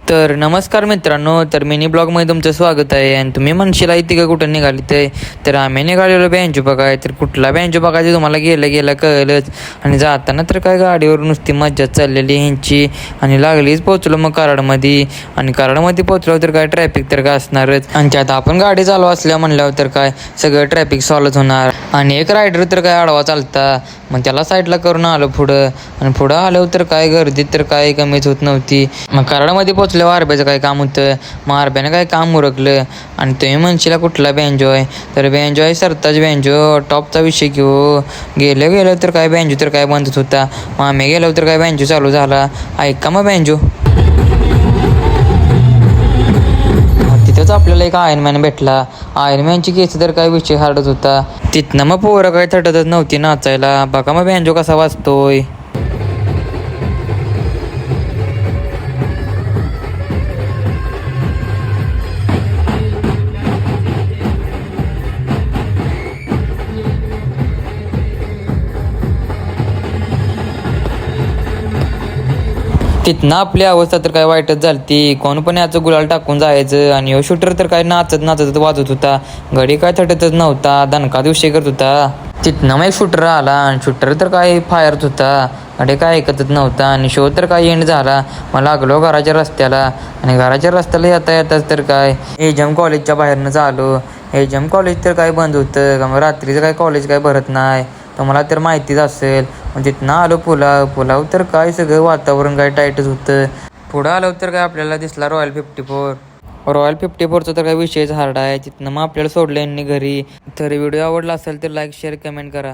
तर नमस्कार मित्रांनो, तर मिनी ब्लॉगमध्ये तुमचं स्वागत आहे. आणि तुम्ही म्हणशील आहे का कुठं निघाली ते, तर आम्ही निघालेलो बँजो बघाय. तर कुठला बँजो बघायचं तुम्हाला गेलं गेलं कळलंच. आणि जाताना तर काय गाडीवर नुसती मज्जा चाललेली ह्यांची. आणि लागलीच पोचलो मग कराडमध्ये. आणि कराडमध्ये पोचलो तर काय ट्रॅफिक तर काय असणारच. आणि त्यात आपण गाडी चालू असल्या म्हणल्यावर तर काय सगळं ट्रॅफिक सॉल्व होणार. आणि एक रायडर तर काय आडवा चालता, मग त्याला साईडला करून आलो पुढं. आणि पुढं आलो तर काय गर्दीत तर काय कमीच होत नव्हती. मग कराडमध्ये पोचल्यावर आरब्याचं काय काम होतं, मग आरब्यानं काय काम उरकलं. आणि तुम्ही म्हणशीला कुठला बँजो आहे, तर बँजो आहे सरताज बँजो. टॉपचा विषय घेऊ गेलं गेलं तर काय बँजो तर काय बंदच होता. मग आम्ही गेलो तर काय बँजो चालू झाला. ऐका मग बँजो. तिथंच आपल्याला एक आयर्नमॅन भेटला. आयर्नमॅनची केस तर काय विषय हार्डच होता. तिथनं मग पोरं काय थटतच नव्हती नाचायला. बघा मग बँजो कसा वाजतोय. तिथनं आपली अवस्था तर काय वाईटच झाली. कोण पण याचं गुलाल टाकून जायचं. आणि ह्यो शूटर तर काय नाचत नाचत वाजत होता. घडी काय थटतच नव्हता, दणका दिवशी करत होता. तिथनं मग एक शूटर आला आणि शूटर तर काय फायरच होता. घडी काय ऐकतच नव्हता. आणि शो तर काय एंड झाला. मग लागलो घराच्या रस्त्याला. आणि घराच्या रस्त्याला येता येताच तर काय एजम कॉलेजच्या बाहेरनं आलो. एजम कॉलेज तर काय बंद होतं. का मग रात्रीचं काय कॉलेज काय भरत नाही, तुम्हाला तर माहितीच असेल. मग तिथनं आलो पुलाव तर काय सगळं वातावरण काय टाईटच होतं. पुढं आलो तर काय आपल्याला दिसला रॉयल 54 तर काय विषयच हार्ड आहे. तिथनं मग आपल्याला सोडलं यांनी घरी. तर व्हिडिओ आवडला असेल तर लाईक शेअर कमेंट करा.